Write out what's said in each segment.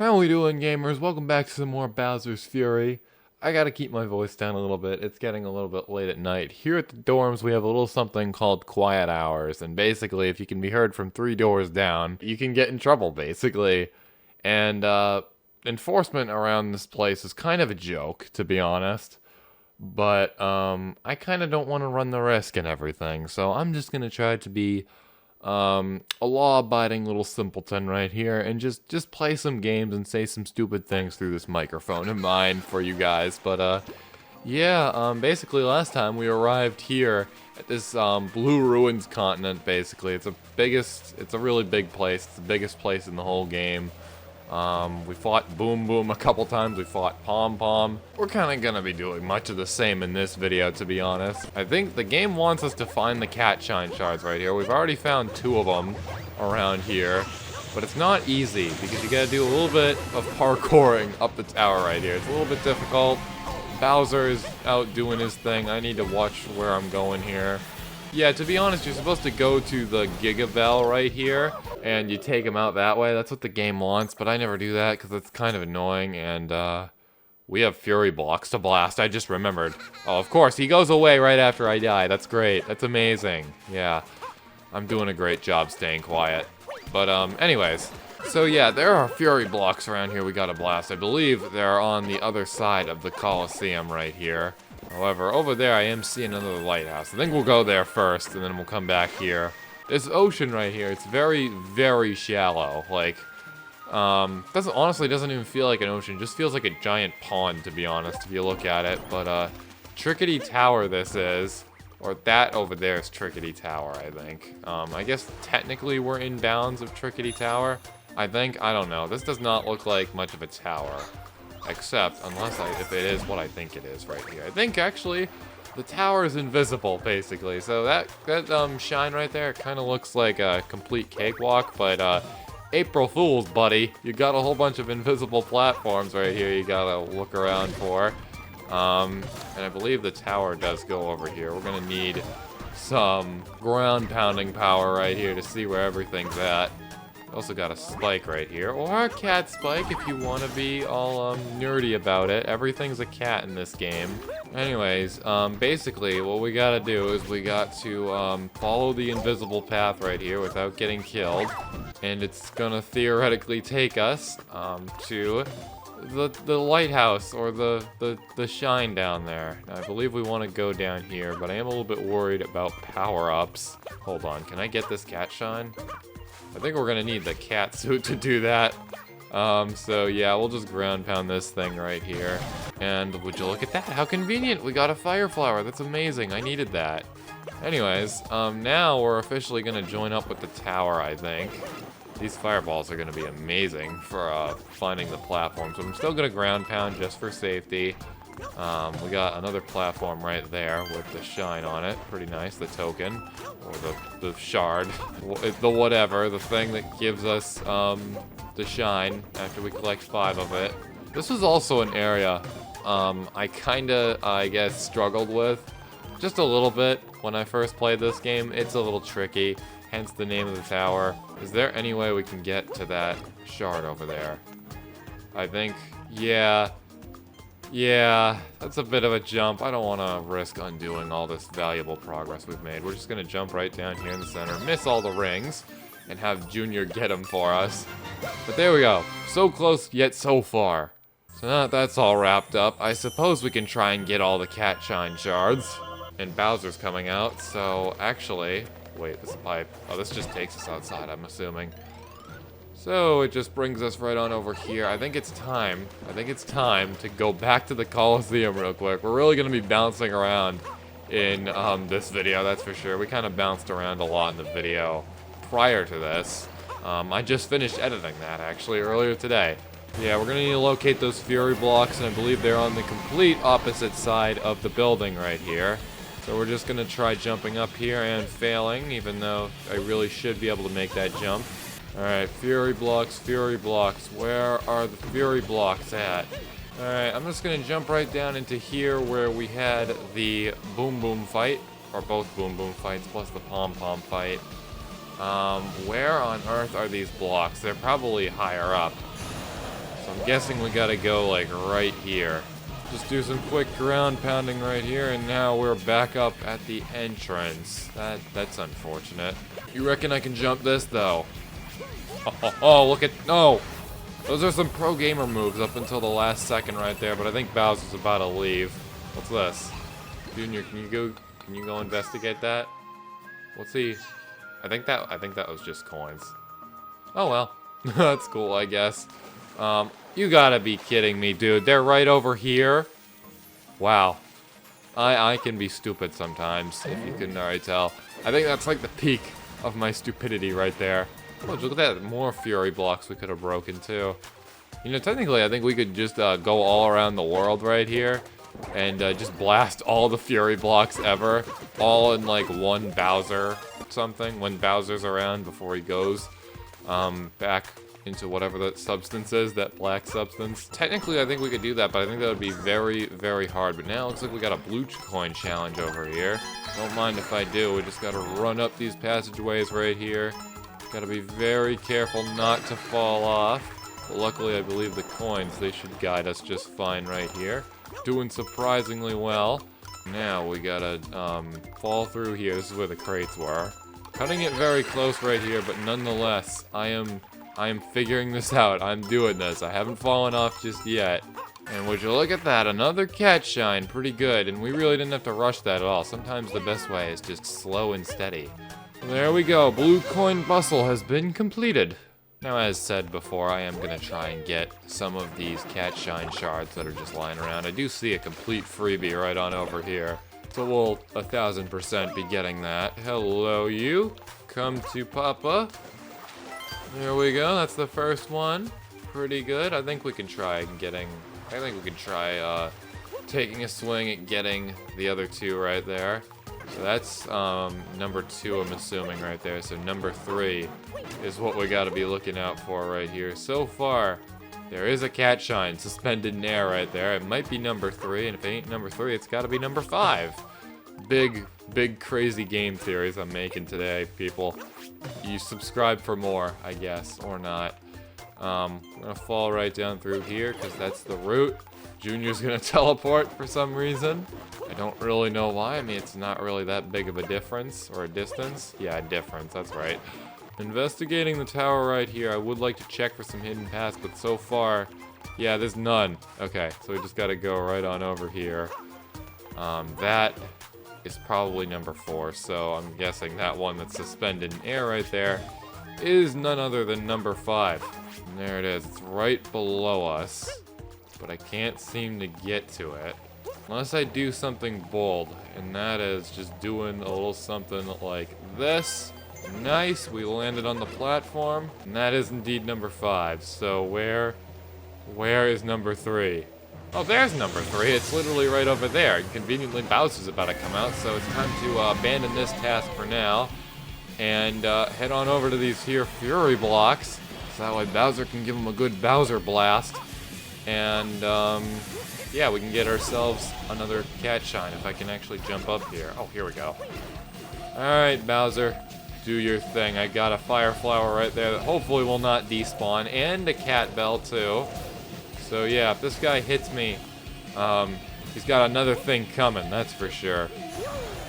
How we doing, gamers? Welcome back to some more Bowser's Fury. I gotta keep my voice down a little bit. It's getting a little bit late at night. Here at the dorms, we have a little something called quiet hours. And basically, if you can be heard from 3 doors down, you can get in trouble, basically. And, enforcement around this place is kind of a joke, to be honest. But, I kind of don't want to run the risk and everything. So I'm just gonna try to be a law-abiding little simpleton right here, and just play some games and say some stupid things through this microphone of mine for you guys. But yeah, basically last time we arrived here at this Blue Ruins continent. Basically, it's a really big place. It's the biggest place in the whole game. We fought Boom Boom a couple times, we fought Pom Pom. We're kind of gonna be doing much of the same in this video, to be honest. I think the game wants us to find the cat shine shards right here. We've already found 2 of them around here, but it's not easy because you gotta do a little bit of parkouring up the tower right here. It's a little bit difficult. Bowser is out doing his thing. I need to watch where I'm going here. Yeah, to be honest, you're supposed to go to the Giga Bell right here, and you take him out that way. That's what the game wants, but I never do that because it's kind of annoying, and we have Fury blocks to blast. I just remembered. Oh, of course, he goes away right after I die. That's great. That's amazing. Yeah, I'm doing a great job staying quiet. But, anyways. So yeah, there are Fury blocks around here we gotta blast. I believe they're on the other side of the Colosseum right here. However, over there I am seeing another lighthouse. I think we'll go there first, and then we'll come back here. This ocean right here, it's very, very shallow. Like, honestly doesn't even feel like an ocean. It just feels like a giant pond, to be honest, if you look at it. But, Trickity Tower this is. Or that over there is Trickity Tower, I think. I guess technically we're in bounds of Trickity Tower. I think, I don't know. This does not look like much of a tower. Except, if it is what I think it is right here. I think, actually, the tower is invisible, basically. So that shine right there kind of looks like a complete cakewalk. But, April Fool's, buddy. You got a whole bunch of invisible platforms right here you gotta look around for. And I believe the tower does go over here. We're gonna need some ground-pounding power right here to see where everything's at. Also got a spike right here, or a cat spike if you want to be all nerdy about it. Everything's a cat in this game. Anyways, basically what we gotta do is we got to follow the invisible path right here without getting killed, and it's gonna theoretically take us to the lighthouse or the shine down there. Now, I believe we want to go down here, but I am a little bit worried about power-ups. Hold on, can I get this cat shine? I think we're gonna need the cat suit to do that. So yeah, we'll just ground pound this thing right here. And would you look at that? How convenient! We got a fire flower. That's amazing. I needed that. Anyways, now we're officially gonna join up with the tower, I think. These fireballs are gonna be amazing for finding the platforms. But I'm still gonna ground pound just for safety. We got another platform right there with the shine on it. Pretty nice, the token. Or the shard. The whatever, the thing that gives us the shine after we collect 5 of it. This was also an area I kinda, I guess, struggled with. Just a little bit when I first played this game. It's a little tricky, hence the name of the tower. Is there any way we can get to that shard over there? I think, yeah, that's a bit of a jump. I don't want to risk undoing all this valuable progress we've made. We're just going to jump right down here in the center, miss all the rings, and have Junior get them for us. But there we go. So close, yet so far. So now that that's all wrapped up, I suppose we can try and get all the cat shine shards. And Bowser's coming out, so actually... Wait, this pipe. Oh, this just takes us outside, I'm assuming. So it just brings us right on over here. I think it's time to go back to the Colosseum real quick. We're really going to be bouncing around in this video, that's for sure. We kind of bounced around a lot in the video prior to this. I just finished editing that, actually, earlier today. Yeah, we're going to need to locate those Fury blocks, and I believe they're on the complete opposite side of the building right here. So we're just going to try jumping up here and failing, even though I really should be able to make that jump. Alright, Fury blocks, where are the Fury blocks at? Alright, I'm just gonna jump right down into here where we had the Boom Boom fight, or both Boom Boom fights, plus the Pom Pom fight. Where on earth are these blocks? They're probably higher up. So I'm guessing we gotta go like right here. Just do some quick ground pounding right here, and now we're back up at the entrance. That's unfortunate. You reckon I can jump this though? Oh, look at, no! Those are some pro gamer moves up until the last second right there, but I think Bowser's about to leave. What's this? Junior, can you go investigate that? What's he? I think that was just coins. Oh well. That's cool, I guess. You gotta be kidding me, dude. They're right over here. Wow. I can be stupid sometimes, if you couldn't already tell. I think that's like the peak of my stupidity right there. Oh, look at that. More Fury blocks we could have broken, too. You know, technically, I think we could just go all around the world right here and just blast all the Fury blocks ever, all in, like, one Bowser something, when Bowser's around before he goes back into whatever that substance is, that black substance. Technically, I think we could do that, but I think that would be very, very hard. But now it looks like we got a blue coin challenge over here. Don't mind if I do. We just gotta run up these passageways right here. Gotta be very careful not to fall off. But luckily, I believe the coins, they should guide us just fine right here. Doing surprisingly well. Now we gotta fall through here. This is where the crates were. Cutting it very close right here, but nonetheless, I am figuring this out. I'm doing this. I haven't fallen off just yet. And would you look at that, another cat shine, pretty good. And we really didn't have to rush that at all. Sometimes the best way is just slow and steady. There we go, blue coin bustle has been completed. Now, as said before, I am gonna try and get some of these cat shine shards that are just lying around. I do see a complete freebie right on over here. So we'll 1000% be getting that. Hello, you. Come to Papa. There we go, that's the first one. Pretty good. I think we can try taking a swing at getting the other two right there. So that's number 2, I'm assuming, right there. So number 3 is what we gotta be looking out for right here. So far, there is a cat shine suspended in air right there. It might be number 3, and if it ain't number 3, it's gotta be number 5. Big crazy game theories I'm making today, people. You subscribe for more, I guess, or not. I'm gonna fall right down through here, because that's the route. Junior's gonna teleport for some reason. I don't really know why. I mean, it's not really that big of a difference, or a distance. Yeah, a difference, that's right. Investigating the tower right here. I would like to check for some hidden paths, but so far, yeah, there's none. Okay, so we just gotta go right on over here. That is probably number 4, so I'm guessing that one that's suspended in air right there is none other than number 5. And there it is. It's right below us, but I can't seem to get to it. Unless I do something bold, and that is just doing a little something like this. Nice, we landed on the platform, and that is indeed number 5. So where is number 3? Oh, there's number 3. It's literally right over there. Conveniently, Bowser's about to come out, so it's time to abandon this task for now and head on over to these here Fury blocks, so that way Bowser can give him a good Bowser blast. And yeah, we can get ourselves another cat shine if I can actually jump up here. Oh, here we go. Alright, Bowser, do your thing. I got a fire flower right there that hopefully will not despawn, and a cat bell too. So yeah, if this guy hits me, he's got another thing coming, that's for sure.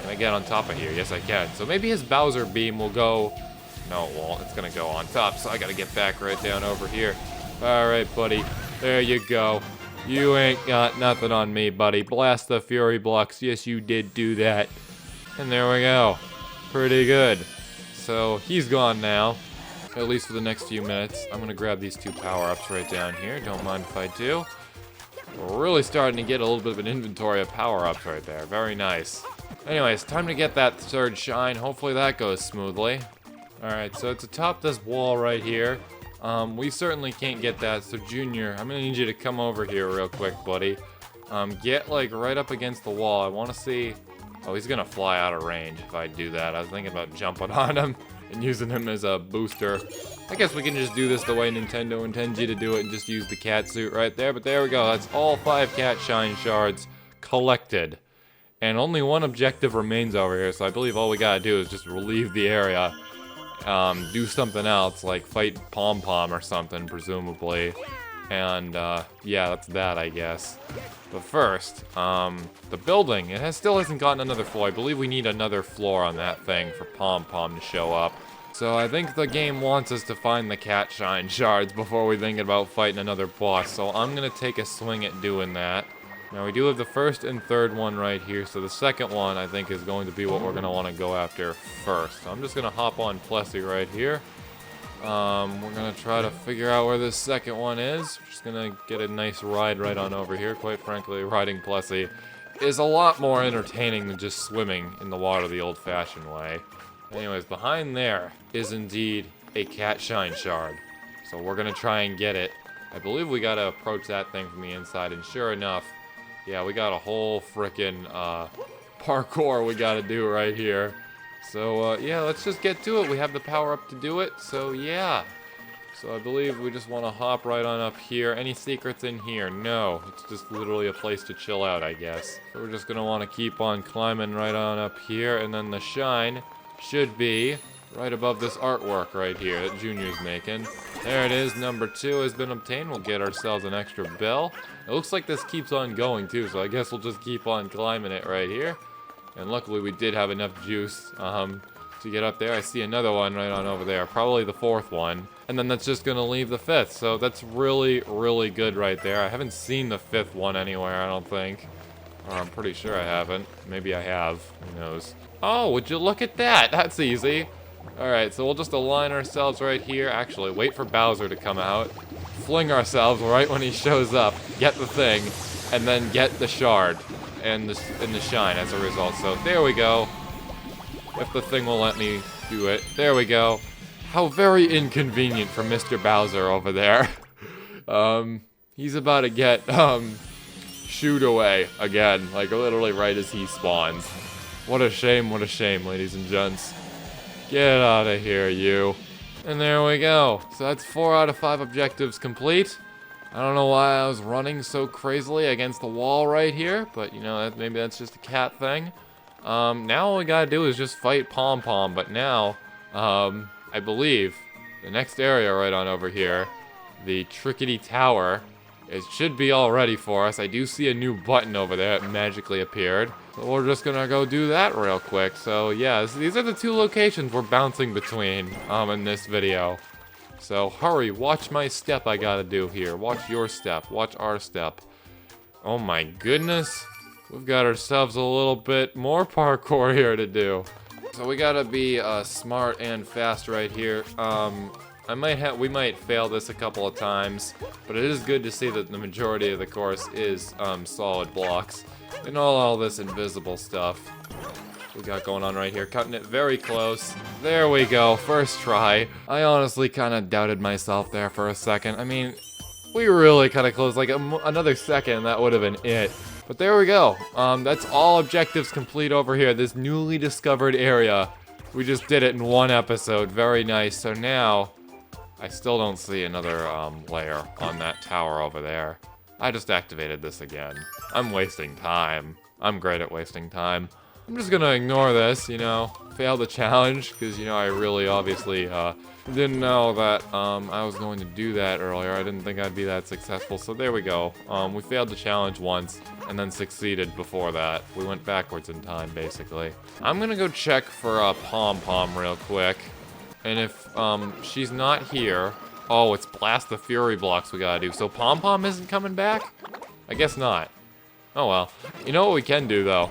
Can I get on top of here? Yes, I can. So maybe his Bowser beam will go... No, it won't. It's gonna go on top, so I gotta get back right down over here. Alright, buddy. There you go. You ain't got nothing on me, buddy. Blast the Fury blocks. Yes, you did do that. And there we go. Pretty good. So, he's gone now. At least for the next few minutes. I'm gonna grab these 2 power-ups right down here. Don't mind if I do. We're really starting to get a little bit of an inventory of power-ups right there. Very nice. Anyways, time to get that 3rd shine. Hopefully that goes smoothly. Alright, so to top this wall right here, we certainly can't get that. So Junior, I'm gonna need you to come over here real quick, buddy. Get like right up against the wall. I wanna see... Oh, he's gonna fly out of range if I do that. I was thinking about jumping on him and using him as a booster. I guess we can just do this the way Nintendo intends you to do it and just use the cat suit right there. But there we go. That's all 5 cat shine shards collected. And only one objective remains over here, so I believe all we gotta do is just relieve the area. Do something else, like fight Pom Pom or something, presumably. And, yeah, that's that, I guess. But first, the building, it still hasn't gotten another floor. I believe we need another floor on that thing for Pom Pom to show up. So I think the game wants us to find the cat shine shards before we think about fighting another boss. So I'm gonna take a swing at doing that. Now we do have the first and third one right here, so the second one I think is going to be what we're gonna want to go after first. So I'm just gonna hop on Plessy right here. We're gonna try to figure out where this second one is. Just gonna get a nice ride right on over here. Quite frankly, riding Plessy is a lot more entertaining than just swimming in the water the old-fashioned way. Anyways, behind there is indeed a cat shine shard. So we're gonna try and get it. I believe we gotta approach that thing from the inside, and sure enough, yeah, we got a whole frickin' parkour we gotta do right here. So, yeah, let's just get to it. We have the power up to do it, so yeah. So I believe we just want to hop right on up here. Any secrets in here? No. It's just literally a place to chill out, I guess. So we're just going to want to keep on climbing right on up here, and then the shine should be right above this artwork right here that Junior's making. There it is. Number 2 has been obtained. We'll get ourselves an extra bell. It looks like this keeps on going, too, so I guess we'll just keep on climbing it right here. And luckily we did have enough juice to get up there. I see another one right on over there. Probably the 4th one. And then that's just going to leave the 5th. So that's really, really good right there. I haven't seen the 5th one anywhere, I don't think. Or I'm pretty sure I haven't. Maybe I have. Who knows? Oh, would you look at that? That's easy. Alright, so we'll just align ourselves right here. Actually, wait for Bowser to come out. Fling ourselves right when he shows up. Get the thing. And then get the shard. And the shine as a result. So there we go. If the thing will let me do it. There we go. How very inconvenient for Mr. Bowser over there. He's about to get shooed away again, like literally right as he spawns. What a shame, ladies and gents. Get out of here, you. And there we go. So that's 4 out of 5 objectives complete. I don't know why I was running so crazily against the wall right here, but you know, maybe that's just a cat thing. Now all we gotta do is just fight Pom Pom, but now, I believe the next area right on over here, the Trickity Tower, it should be all ready for us. I do see a new button over there that magically appeared. So we're just gonna go do that real quick. So yeah, these are the 2 locations we're bouncing between, in this video. So hurry, watch my step I gotta do here. Watch your step, watch our step. Oh my goodness. We've got ourselves a little bit more parkour here to do. So we gotta be smart and fast right here. We might fail this a couple of times, but it is good to see that the majority of the course is solid blocks. And all this invisible stuff we got going on right here, cutting it very close. There we go, first try. I honestly kind of doubted myself there for a second. I mean, we were really kind of close, like another second, that would have been it. But there we go. That's all objectives complete over here, this newly discovered area. We just did it in 1 episode, very nice. So now, I still don't see another layer on that tower over there. I just activated this again. I'm wasting time. I'm great at wasting time. I'm just gonna ignore this, you know, fail the challenge, because, you know, I really obviously didn't know that I was going to do that earlier. I didn't think I'd be that successful, so there we go. We failed the challenge once, and then succeeded before that. We went backwards in time, basically. I'm gonna go check for Pom Pom real quick, and if she's not here... Oh, it's blast the Fury blocks we gotta do. So Pom Pom isn't coming back? I guess not. Oh well. You know what we can do, though?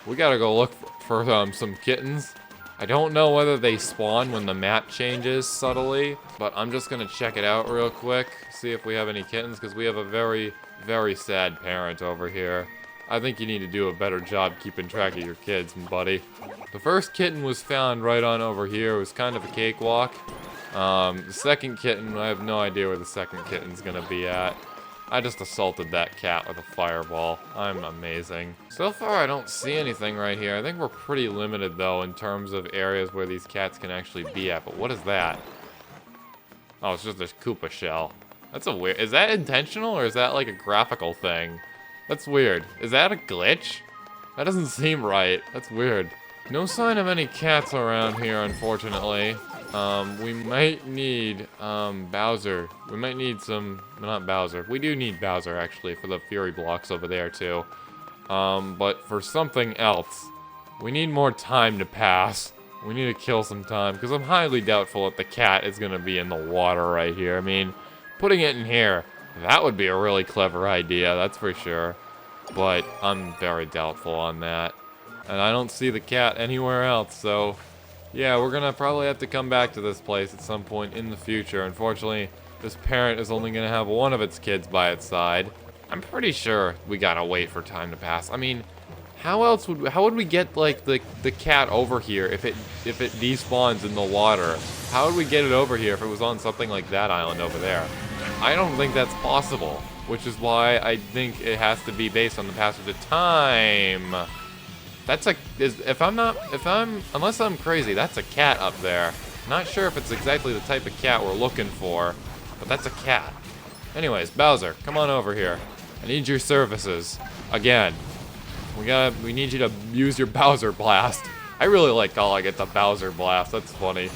We gotta go look for some kittens. I don't know whether they spawn when the map changes subtly, but I'm just gonna check it out real quick, see if we have any kittens, because we have a very, very sad parent over here. I think you need to do a better job keeping track of your kids, buddy. The first kitten was found right on over here. It was kind of a cakewalk. The second kitten, I have no idea where the second kitten's gonna be at. I just assaulted that cat with a fireball. I'm amazing. So far, I don't see anything right here. I think we're pretty limited, though, in terms of areas where these cats can actually be at. But what is that? Oh, it's just a Koopa shell. That's a weird... Is that intentional, or is that, like, a graphical thing? That's weird. Is that a glitch? That doesn't seem right. That's weird. No sign of any cats around here, unfortunately. We might need, Bowser. We might need some, not Bowser. We do need Bowser, actually, for the Fury blocks over there, too. But for something else, we need more time to pass. We need to kill some time, because I'm highly doubtful that the cat is going to be in the water right here. I mean, putting it in here, that would be a really clever idea, that's for sure. But I'm very doubtful on that. And I don't see the cat anywhere else, so yeah, we're going to probably have to come back to this place at some point in the future. Unfortunately, this parent is only going to have one of its kids by its side. I'm pretty sure we got to wait for time to pass. I mean, how would we get, like, the cat over here if it despawns in the water? How would we get it over here if it was on something like that island over there? I don't think that's possible, which is why I think it has to be based on the passage of time. That's unless I'm crazy, that's a cat up there. Not sure if it's exactly the type of cat we're looking for, but that's a cat. Anyways, Bowser, come on over here. I need your services. Again. We need you to use your Bowser Blast. I really like calling it the Bowser Blast. That's funny.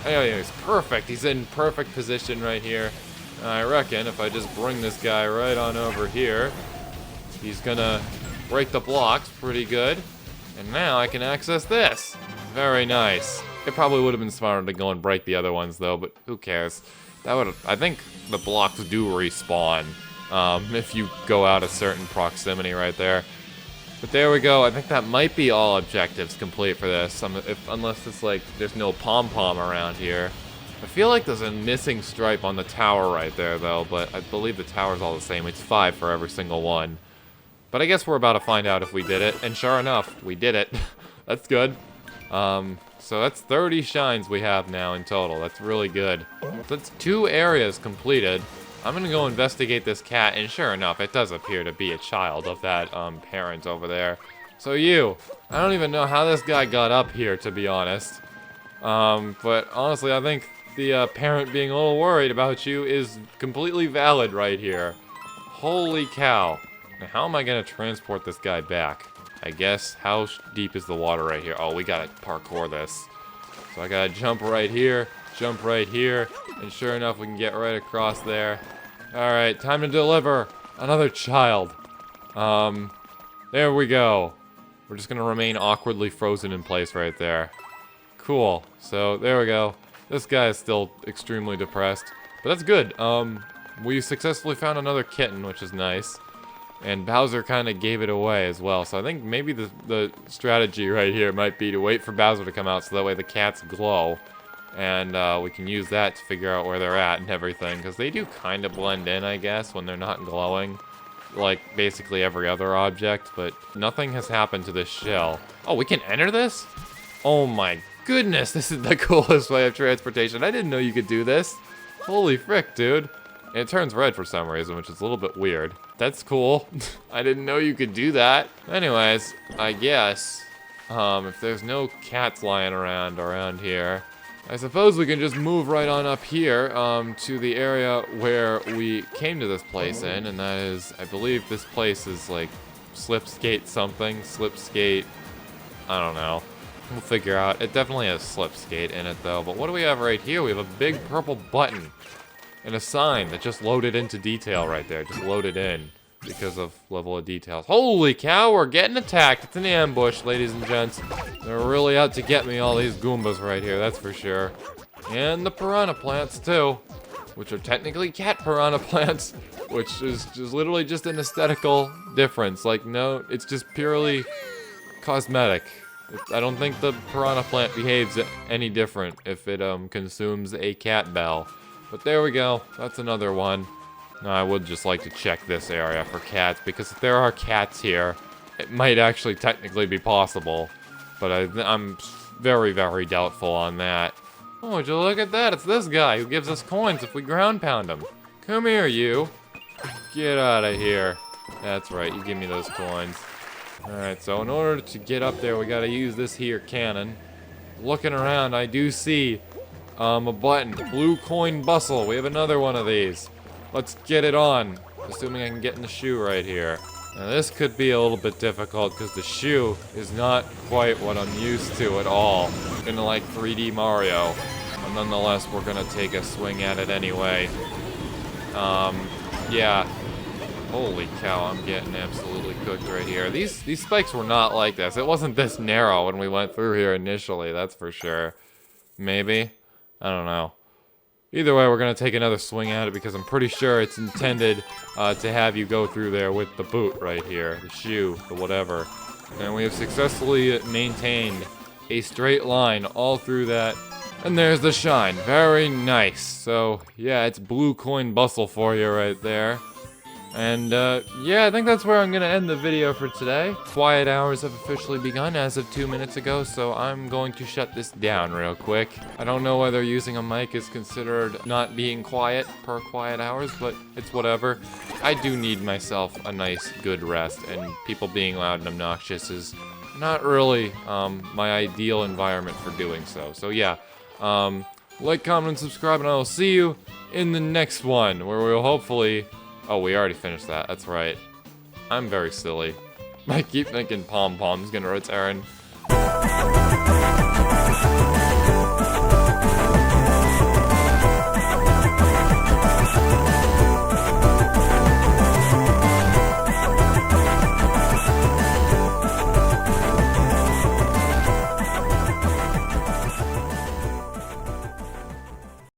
Anyways, perfect. He's in perfect position right here. I reckon if I just bring this guy right on over here, he's gonna break the blocks pretty good. And now I can access this. Very nice. It probably would have been smarter to go and break the other ones though, but who cares? I think the blocks do respawn. If you go out a certain proximity right there. But there we go. I think that might be all objectives complete for this. Unless it's like there's no pom-pom around here. I feel like there's a missing stripe on the tower right there, though. But I believe the tower's all the same. It's 5 for every single one. But I guess we're about to find out if we did it. And sure enough, we did it. That's good. So that's 30 shines we have now in total. That's really good. That's 2 areas completed. I'm gonna go investigate this cat, and sure enough, it does appear to be a child of that, parent over there. So I don't even know how this guy got up here, to be honest. But honestly, I think the, parent being a little worried about you is completely valid right here. Holy cow. Now, how am I gonna transport this guy back? I guess, how deep is the water right here? Oh, we gotta parkour this. So I gotta jump right here, and sure enough, we can get right across there. Alright, time to deliver another child. There we go. We're just gonna remain awkwardly frozen in place right there. Cool. So, there we go. This guy is still extremely depressed, but that's good. We successfully found another kitten, which is nice. And Bowser kind of gave it away as well. So I think maybe the strategy right here might be to wait for Bowser to come out so that way the cats glow. And we can use that to figure out where they're at and everything. Because they do kind of blend in, I guess, when they're not glowing. Like, basically every other object. But nothing has happened to this shell. Oh, we can enter this? Oh my goodness, this is the coolest way of transportation. I didn't know you could do this. Holy frick, dude. And it turns red for some reason, which is a little bit weird. That's cool. I didn't know you could do that. Anyways, I guess, if there's no cats lying around here, I suppose we can just move right on up here, to the area where we came to this place in, and that is, I believe this place is like Slipskate something, Slipskate, I don't know. We'll figure out. It definitely has Slipskate in it though, but what do we have right here? We have a big purple button. And a sign that just loaded into detail right there. Just loaded in because of level of details. Holy cow, we're getting attacked. It's an ambush, ladies and gents. They're really out to get me, all these Goombas right here, that's for sure. And the piranha plants, too. Which are technically cat piranha plants. Which is just literally just an aesthetical difference. Like, no, it's just purely cosmetic. I don't think the piranha plant behaves any different if it consumes a cat bell. But there we go. That's another one. Now, I would just like to check this area for cats, because if there are cats here, it might actually technically be possible. But I'm very, very doubtful on that. Oh, would you look at that? It's this guy who gives us coins if we ground pound him. Come here, you. Get out of here. That's right, you give me those coins. Alright, so in order to get up there, we gotta use this here cannon. Looking around, I do see a button. Blue coin bustle. We have another one of these. Let's get it on. Assuming I can get in the shoe right here. Now this could be a little bit difficult because the shoe is not quite what I'm used to at all. Kinda like 3D Mario. But nonetheless, we're gonna take a swing at it anyway. Yeah. Holy cow, I'm getting absolutely cooked right here. These spikes were not like this. It wasn't this narrow when we went through here initially, that's for sure. Maybe? I don't know. Either way, we're going to take another swing at it because I'm pretty sure it's intended to have you go through there with the boot right here. The shoe, the whatever. And we have successfully maintained a straight line all through that. And there's the shine. Very nice. So, yeah, it's blue coin bustle for you right there. And, yeah, I think that's where I'm going to end the video for today. Quiet hours have officially begun as of 2 minutes ago, so I'm going to shut this down real quick. I don't know whether using a mic is considered not being quiet per quiet hours, but it's whatever. I do need myself a nice, good rest, and people being loud and obnoxious is not really my ideal environment for doing so. So, yeah, like, comment, and subscribe, and I will see you in the next one, where we'll hopefully... Oh, we already finished that. That's right. I'm very silly. I keep thinking Pom Pom's gonna return.